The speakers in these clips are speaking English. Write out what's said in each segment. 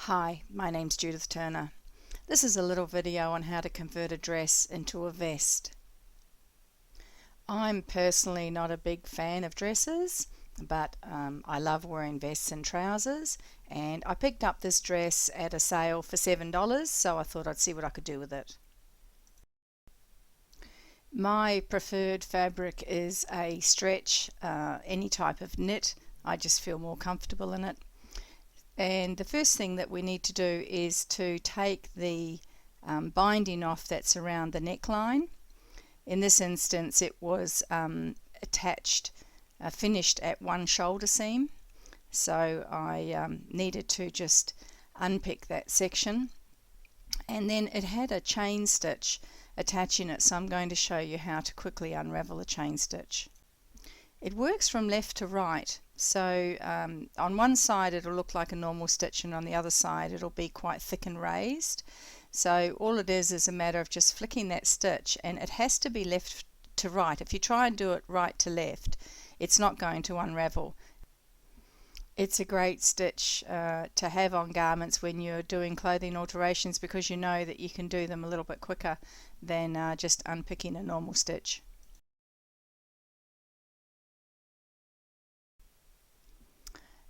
Hi, my name's Judith Turner. This is a little video on how to convert a dress into a vest. I'm personally not a big fan of dresses, but I love wearing vests and trousers, and I picked up this dress at a sale for $7, so I thought I'd see what I could do with it. My preferred fabric is a stretch, any type of knit. I just feel more comfortable in it. And the first thing that we need to do is to take the binding off that's around the neckline. In this instance it was finished at one shoulder seam, so I needed to just unpick that section, and then it had a chain stitch attaching it, so I'm going to show you how to quickly unravel a chain stitch. It works from left to right, so on one side it'll look like a normal stitch, and on the other side it'll be quite thick and raised. So all it is a matter of just flicking that stitch, and it has to be left to right. If you try and do it right to left, it's not going to unravel. It's a great stitch to have on garments when you're doing clothing alterations, because you know that you can do them a little bit quicker than just unpicking a normal stitch.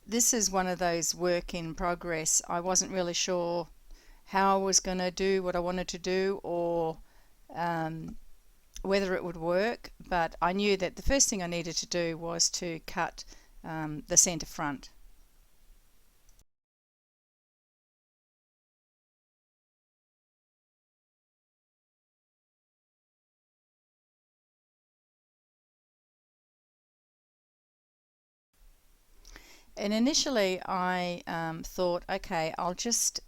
This is one of those work in progress. I wasn't really sure how I was going to do what I wanted to do, or whether it would work, but I knew that the first thing I needed to do was to cut the center front. And initially I thought, okay, I'll just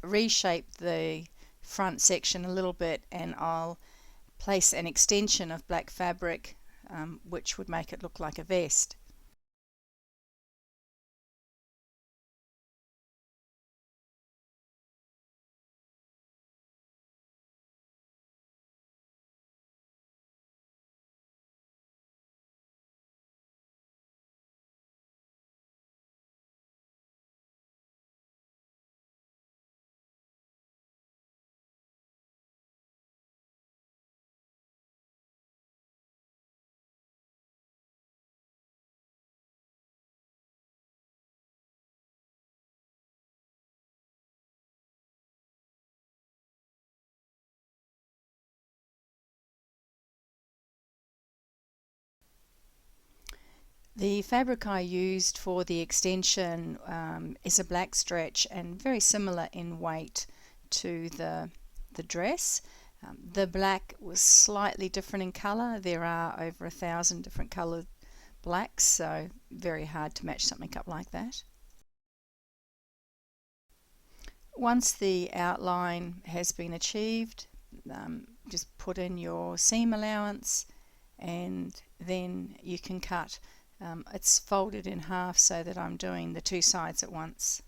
reshape the front section a little bit, and I'll place an extension of black fabric which would make it look like a vest. The fabric I used for the extension is a black stretch, and very similar in weight to the dress. The black was slightly different in colour. There are over 1,000 different coloured blacks, so very hard to match something up like that. Once the outline has been achieved, just put in your seam allowance, and then you can cut. It's folded in half so that I'm doing the two sides at once.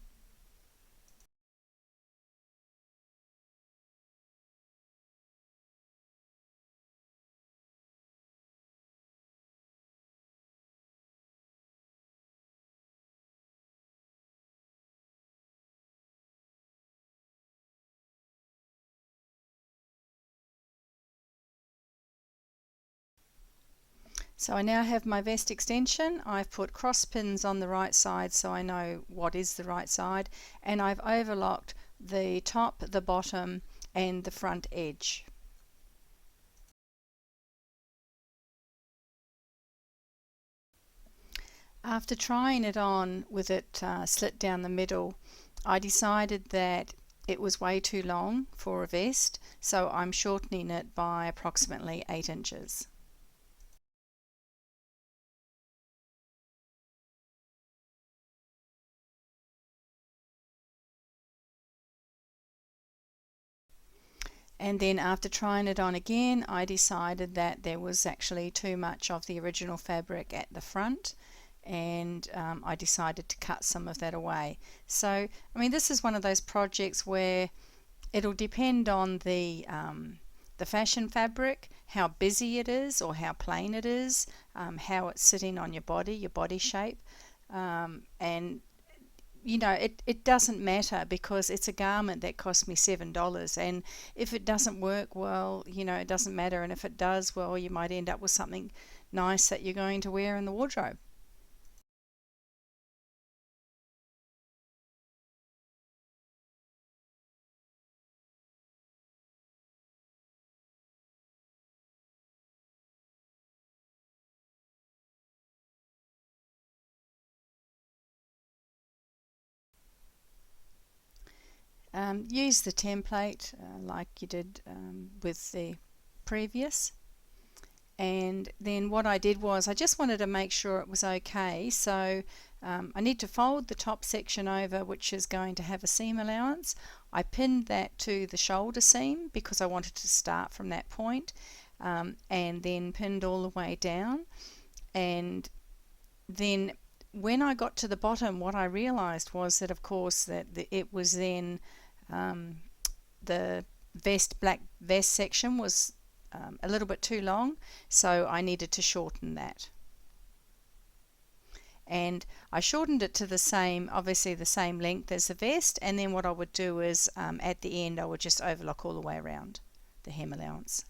So I now have my vest extension. I've put cross pins on the right side so I know what is the right side, and I've overlocked the top, the bottom and the front edge. After trying it on with it slit down the middle, I decided that it was way too long for a vest, so I'm shortening it by approximately 8 inches. And then after trying it on again, I decided that there was actually too much of the original fabric at the front, and I decided to cut some of that away. So, I mean, this is one of those projects where it'll depend on the fashion fabric, how busy it is or how plain it is, how it's sitting on your body shape, and you know, it doesn't matter because it's a garment that cost me $7, and if it doesn't work, well, you know, it doesn't matter, and if it does, well, you might end up with something nice that you're going to wear in the wardrobe. Use the template like you did with the previous. And then what I did was I just wanted to make sure it was okay, so I need to fold the top section over, which is going to have a seam allowance. I pinned that to the shoulder seam because I wanted to start from that point, and then pinned all the way down. And then when I got to the bottom, what I realized was that, of course, that it was then the black vest section was a little bit too long, so I needed to shorten that. And I shortened it to the same, obviously the same length as the vest, and then what I would do is at the end I would just overlock all the way around the hem allowance.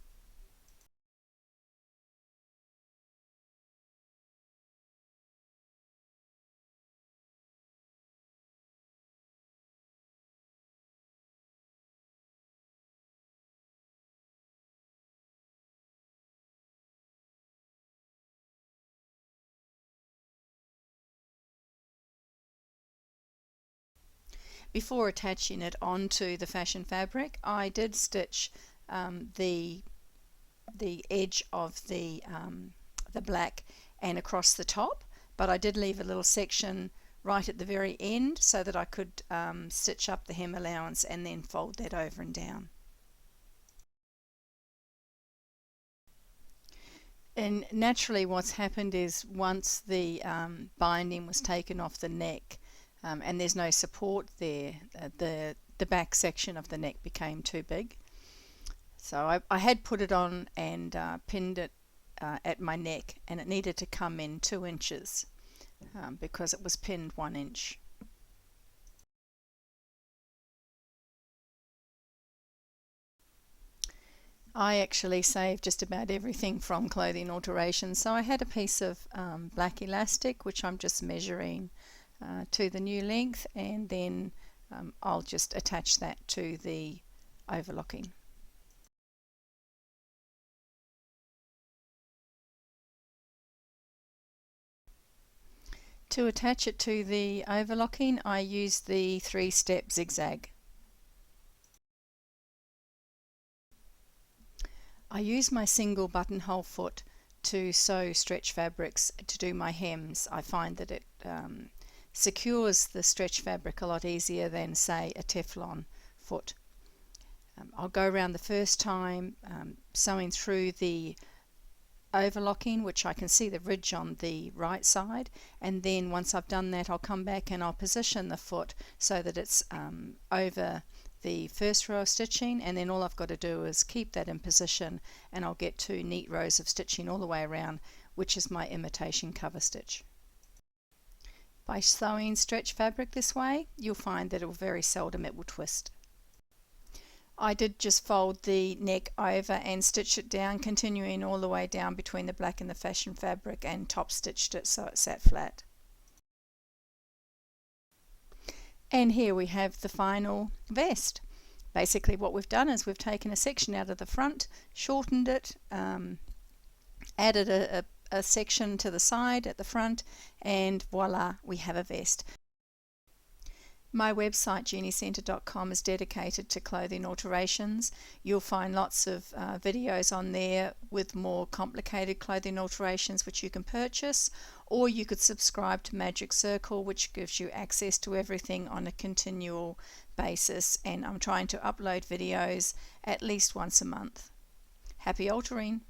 Before attaching it onto the fashion fabric, I did stitch the edge of the black and across the top, but I did leave a little section right at the very end so that I could stitch up the hem allowance and then fold that over and down. And naturally what's happened is once the binding was taken off the neck, and there's no support there, the back section of the neck became too big. So I had put it on and pinned it at my neck, and it needed to come in 2 inches because it was pinned 1 inch. I actually saved just about everything from Clothing Alterations. So I had a piece of black elastic, which I'm just measuring to the new length, and then I'll just attach that to the overlocking. To attach it to the overlocking, I used the 3-step zigzag. I use my single buttonhole foot to sew stretch fabrics to do my hems. I find that it secures the stretch fabric a lot easier than, say, a Teflon foot. I'll go around the first time sewing through the overlocking, which I can see the ridge on the right side, and then once I've done that I'll come back and I'll position the foot so that it's over the first row of stitching, and then all I've got to do is keep that in position and I'll get 2 neat rows of stitching all the way around, which is my imitation cover stitch. By sewing stretch fabric this way, you'll find that very seldom it will twist. I did just fold the neck over and stitch it down, continuing all the way down between the black and the fashion fabric, and top stitched it so it sat flat. And here we have the final vest. Basically what we've done is we've taken a section out of the front, shortened it, added a section to the side at the front, and voila, we have a vest. My website jeanniecentre.com is dedicated to clothing alterations. You'll find lots of videos on there with more complicated clothing alterations which you can purchase, or you could subscribe to Magic Circle, which gives you access to everything on a continual basis, and I'm trying to upload videos at least once a month. Happy altering!